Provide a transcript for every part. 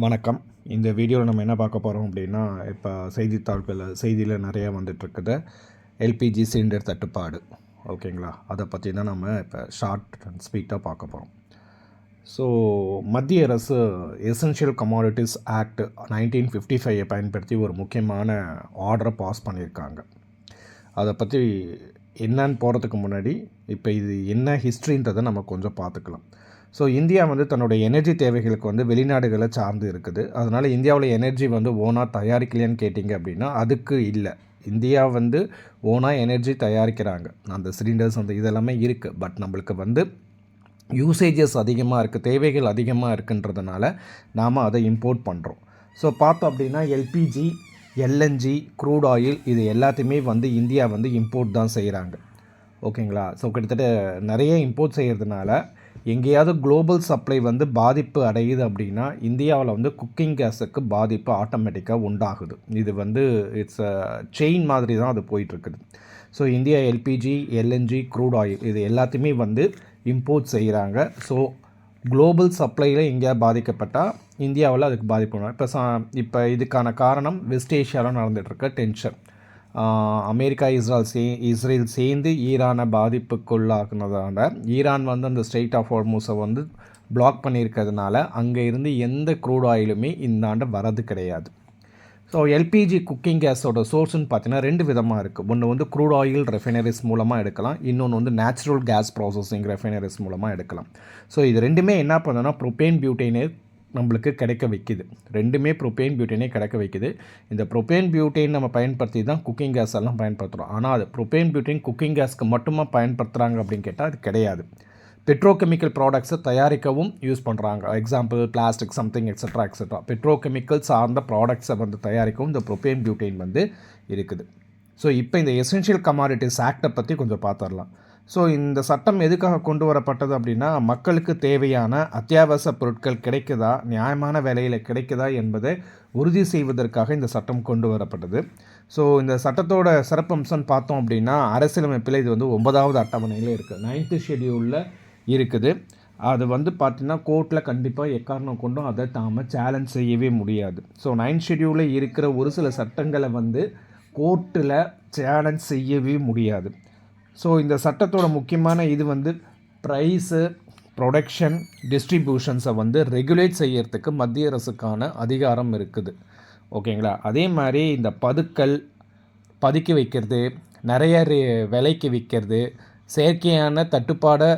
வணக்கம். இந்த வீடியோவில் நம்ம என்ன பார்க்க போகிறோம் அப்படின்னா, இப்போ செய்தியில் நிறையா வந்துட்டுருக்குது எல்பிஜி சிலிண்டர் தட்டுப்பாடு. ஓகேங்களா? அதை பற்றி தான் நம்ம இப்போ ஷார்ட் அண்ட் ஸ்வீட்டாக பார்க்க போகிறோம். ஸோ மத்திய அரசு எசென்ஷியல் கமாடிட்டிஸ் ஆக்ட் 1955 பயன்படுத்தி ஒரு முக்கியமான ஆர்டரை பாஸ் பண்ணியிருக்காங்க. அதை பற்றி என்னன்னு போகிறதுக்கு முன்னாடி இப்போ இது என்ன ஹிஸ்ட்ரின்றதை நம்ம கொஞ்சம் பார்த்துக்கலாம். ஸோ இந்தியா தன்னுடைய எனர்ஜி தேவைகளுக்கு வெளிநாடுகளை சார்ந்து இருக்குது. அதனால் இந்தியாவில் எனர்ஜி ஓனாக தயாரிக்கலையான்னு கேட்டிங்க அப்படின்னா அதுக்கு இல்லை. இந்தியா ஓனாக எனர்ஜி தயாரிக்கிறாங்க. அந்த சிலிண்டர்ஸ் இதெல்லாமே இருக்குது. பட் நம்மளுக்கு யூசேஜஸ் அதிகமாக இருக்குது, தேவைகள் அதிகமாக இருக்குன்றதுனால நாம் அதை இம்போர்ட் பண்ணுறோம். ஸோ பார்த்தோம் அப்படின்னா எல்பிஜி, எல்என்ஜி, க்ரூட் ஆயில் இது எல்லாத்தையுமே இந்தியா இம்போர்ட் தான் செய்கிறாங்க. ஓகேங்களா? ஸோ கிட்டத்தட்ட நிறைய இம்போர்ட் செய்கிறதுனால எங்கேயாவது குளோபல் சப்ளை பாதிப்பு அடையுது அப்படின்னா இந்தியாவில் குக்கிங் கேஸுக்கு பாதிப்பு ஆட்டோமேட்டிக்காக உண்டாகுது. இது இட்ஸ் செயின் மாதிரி தான் அது போயிட்டுருக்குது. So India LPG, LNG, crude oil இது எல்லாத்தையுமே இம்போர்ட் செய்கிறாங்க. ஸோ குளோபல் சப்ளையில் எங்கேயாவது பாதிக்கப்பட்டால் இந்தியாவில் அதுக்கு பாதிப்பு. இப்போ இதுக்கான காரணம் வெஸ்ட் ஏஷியாவில் நடந்துகிட்ருக்க டென்ஷன். அமெரிக்கா, இஸ்ரேல் சேர்ந்து ஈரானை பாதிப்புக்குள்ளாக்குனதால ஈரான் அந்த ஸ்ட்ரெயிட் ஆஃப் ஹார்முஸை பிளாக் பண்ணியிருக்கிறதுனால அங்கே இருந்து எந்த க்ரூட் ஆயிலுமே இந்த ஆண்டு வரது கிடையாது. ஸோ எல்பிஜி குக்கிங் கேஸோட சோர்ஸ்ன்னு பார்த்தீங்கன்னா 2 விதமாக இருக்குது. ஒன்று க்ரூட் ஆயில் ரெஃபைனரிஸ் மூலமாக எடுக்கலாம், இன்னொன்று நேச்சுரல் கேஸ் ப்ராசஸிங் ரெஃபைனரிஸ் மூலமாக எடுக்கலாம். ஸோ இது ரெண்டுமே என்ன பண்ணுன்னா ப்ரோபேன், பியூட்டேனே நம்மளுக்கு கிடைக்க வைக்குது. ரெண்டுமே ப்ரோபேன், பியூட்டேனே கிடைக்க வைக்குது. இந்த ப்ரோபேன், பியூட்டேன் நம்ம பயன்படுத்தி தான் குக்கிங் கேஸ் எல்லாம் பயன்படுத்துகிறோம். ஆனால் அது ப்ரோபேன், பியூட்டேன் குக்கிங் கேஸ்க்கு மட்டுமா பயன்படுத்துகிறாங்க அப்படின்னு கேட்டால் அது கிடையாது. பெட்ரோகெமிக்கல் ப்ராடக்ட்ஸை தயாரிக்கவும் யூஸ் பண்ணுறாங்க. Example plastic something extra. Petrochemical சார்ந்த ப்ராடக்ட்ஸை தயாரிக்கவும் இந்த ப்ரோபேன், பியூட்டேன் இருக்குது. ஸோ இப்போ இந்த எசென்ஷியல் கமாடிட்டிஸ் ஆக்டை பற்றி கொஞ்சம் பார்த்துடலாம். ஸோ இந்த சட்டம் எதுக்காக கொண்டு வரப்பட்டது அப்படின்னா, மக்களுக்கு தேவையான அத்தியாவசிய பொருட்கள் கிடைக்குதா, நியாயமான விலையில் கிடைக்குதா என்பதை உறுதி செய்வதற்காக இந்த சட்டம் கொண்டு வரப்பட்டது. ஸோ இந்த சட்டத்தோட சிறப்பம்சம்னு பார்த்தோம் அப்படின்னா, அரசியலமைப்பில் இது 9வது அட்டவணையில் இருக்குது, 9th ஷெட்யூலில் இருக்குது. அது பார்த்திங்கன்னா கோர்ட்டில் கண்டிப்பாக எக்காரணம் கொண்டும் அதை சேலஞ்ச் செய்யவே முடியாது. ஸோ 9th ஷெட்யூலில் இருக்கிற ஒரு சில சட்டங்களை கோர்ட்டில் சேலஞ்ச் செய்யவே முடியாது. ஸோ இந்த சட்டத்தோட முக்கியமான இது ப்ரைஸு, ப்ரொடக்ஷன், டிஸ்ட்ரிபியூஷன்ஸை ரெகுலேட் செய்யறதுக்கு மத்திய அரசுக்கான அதிகாரம் இருக்குது. ஓகேங்களா? அதே மாதிரி இந்த பதுக்கி வைக்கிறது, நிறைய விலைக்கு விற்கிறது, செயற்கையான தட்டுப்பாடை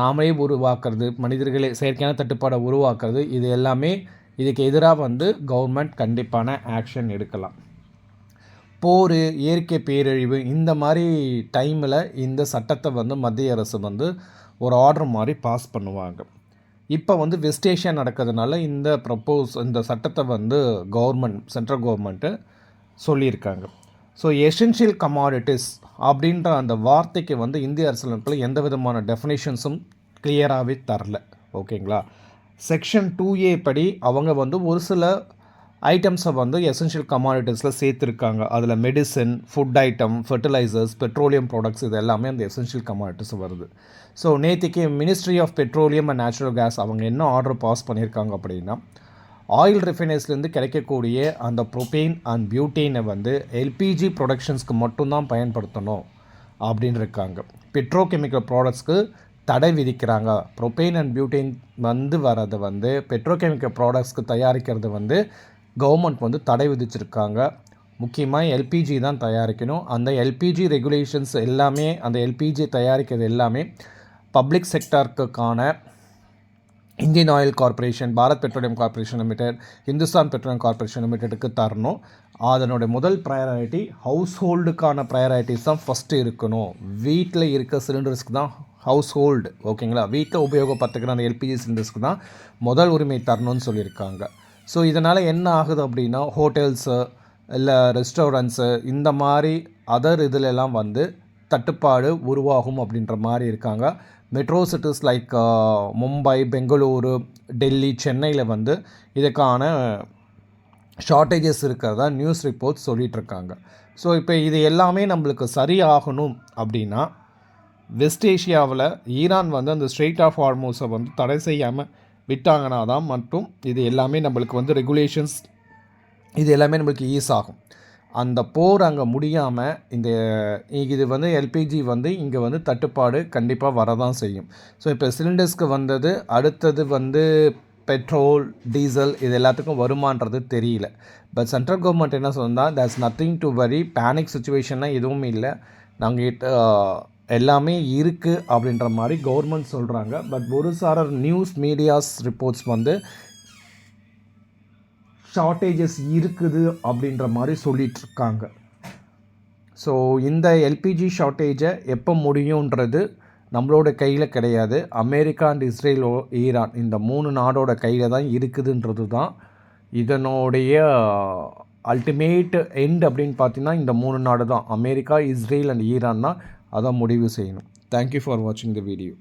நாமளே உருவாக்குறது, மனிதர்களே செயற்கையான தட்டுப்பாடை உருவாக்குறது, இது எல்லாமே இதுக்கு எதிராக கவர்மெண்ட் கண்டிப்பான ஆக்ஷன் எடுக்கலாம். போர், இயற்கை பேரழிவு இந்த மாதிரி டைமில் இந்த சட்டத்தை மத்திய அரசு ஒரு ஆர்டர் மாதிரி பாஸ் பண்ணுவாங்க. இப்போ வெஸ்ட் ஏஷியா நடக்கிறதுனால இந்த சட்டத்தை சென்ட்ரல் கவர்மெண்ட்டு சொல்லியிருக்காங்க. ஸோ எசென்ஷியல் கமாடிட்டிஸ் அப்படின்ற அந்த வார்த்தைக்கு இந்திய அரசியலமைப்பில் எந்த விதமான டெஃபினேஷன்ஸும் கிளியராகவே தரல. ஓகேங்களா? செக்ஷன் 2A படி அவங்க ஒரு சில ஐட்டம்ஸை எசென்ஷியல் கமாடிட்டிஸில் சேர்த்துருக்காங்க. அதில் medicine, food item, fertilisers, petroleum products இது எல்லாமே அந்த எசென்ஷியல் கமாடிட்டிஸ் வருது. ஸோ நேற்றுக்கு ministry of petroleum and natural gas அவங்க என்ன ஆர்டர் பாஸ் பண்ணியிருக்காங்க அப்படின்னா, ஆயில் ரிஃபைனரிஸ்லேருந்து கிடைக்கக்கூடிய அந்த ப்ரோபேன் அண்ட் பியூட்டேனை எல்பிஜி ப்ரொடக்ஷன்ஸ்க்கு மட்டும்தான் பயன்படுத்தணும் அப்படின்னு இருக்காங்க. பெட்ரோகெமிக்கல் ப்ராடக்ட்ஸ்க்கு தடை விதிக்கிறாங்க. ப்ரோபேன் அண்ட் பியூட்டேன் வரதை பெட்ரோகெமிக்கல் ப்ராடக்ட்ஸ்க்கு தயாரிக்கிறது கவர்மெண்ட் தடை விதிச்சிருக்காங்க. முக்கியமாக எல்பிஜி தான் தயாரிக்கணும். அந்த எல்பிஜி ரெகுலேஷன்ஸ் எல்லாமே, அந்த எல்பிஜி தயாரிக்கிறது எல்லாமே பப்ளிக் செக்டாருக்கான Indian Oil Corporation, Bharat Petroleum Corporation Limited, Hindustan Petroleum Corporation லிமிடெடுக்கு தரணும். அதனுடைய முதல் ப்ரையாரிட்டி ஹவுஸ் ஹோல்டுக்கான ப்ரையாரிட்டிஸ் தான் ஃபஸ்ட்டு இருக்கணும். வீட்டில் இருக்க சிலிண்டர்ஸ்க்கு தான் ஹவுஸ் ஹோல்டு, ஓகேங்களா, வீட்டில் உபயோகப்படுத்துக்கிற அந்த எல்பிஜி சிலிண்டர்ஸ்க்கு தான் முதல் உரிமை தரணும்னு சொல்லியிருக்காங்க. ஸோ இதனால் என்ன ஆகுது அப்படின்னா, ஹோட்டல்ஸு இல்லை ரெஸ்டாரண்ட்ஸு இந்த மாதிரி அதர் இதிலெல்லாம் தட்டுப்பாடு உருவாகும் அப்படின்ற மாதிரி இருக்காங்க. Metro cities like Mumbai, Bengaluru, Delhi, சென்னையில் இதுக்கான ஷார்ட்டேஜஸ் இருக்கிறதா நியூஸ் ரிப்போர்ட்ஸ் சொல்லிகிட்ருக்காங்க. ஸோ இப்போ இது எல்லாமே நம்மளுக்கு சரியாகணும் அப்படின்னா, வெஸ்ட் ஏஷியாவில் ஈரான் அந்த ஸ்ட்ரெயிட் ஆஃப் ஹார்முஸை தடை செய்யாமல் விட்டாங்கன்னா தான் மட்டும் இது எல்லாமே நம்மளுக்கு வந்து ரெகுலேஷன்ஸ் இது எல்லாமே நம்மளுக்கு ஈஸ் ஆகும். அந்த போர் அங்கே முடியாமல் இது வந்து எல்பிஜி வந்து இங்கே வந்து தட்டுப்பாடு கண்டிப்பாக வரதான் செய்யும். ஸோ இப்போ சிலிண்டர்ஸ்க்கு வந்தது, அடுத்தது வந்து பெட்ரோல், டீசல் இது எல்லாத்துக்கும் வருமானது தெரியல. பட் சென்ட்ரல் கவர்மெண்ட் என்ன சொன்னால், there's nothing to worry, panic சுச்சுவேஷன்லாம் எதுவும் இல்லை, நாங்கள் எல்லாமே இருக்குது அப்படின்ற மாதிரி கவர்மெண்ட் சொல்கிறாங்க. பட் ஒரு சாரர் நியூஸ் மீடியாஸ் ரிப்போர்ட்ஸ் வந்து ஷார்ட்டேஜஸ் இருக்குது அப்படின்ற மாதிரி சொல்லிகிட்ருக்காங்க. ஸோ இந்த எல்பிஜி ஷார்ட்டேஜை எப்போ முடியுன்றது நம்மளோட கையில் கிடையாது. அமெரிக்கா அண்ட் இஸ்ரேல், ஈரான் இந்த 3 நாடோட கையில் தான் இருக்குதுன்றது தான் இதனுடைய அல்டிமேட் எண்ட் அப்படின்னு பார்த்தீங்கன்னா இந்த 3 நாடு தான், அமெரிக்கா, இஸ்ரேல் அண்ட் ஈரான் தான் அதை முடிவு செய்யணும். தேங்க்யூ ஃபார் வாட்சிங் த வீடியோ.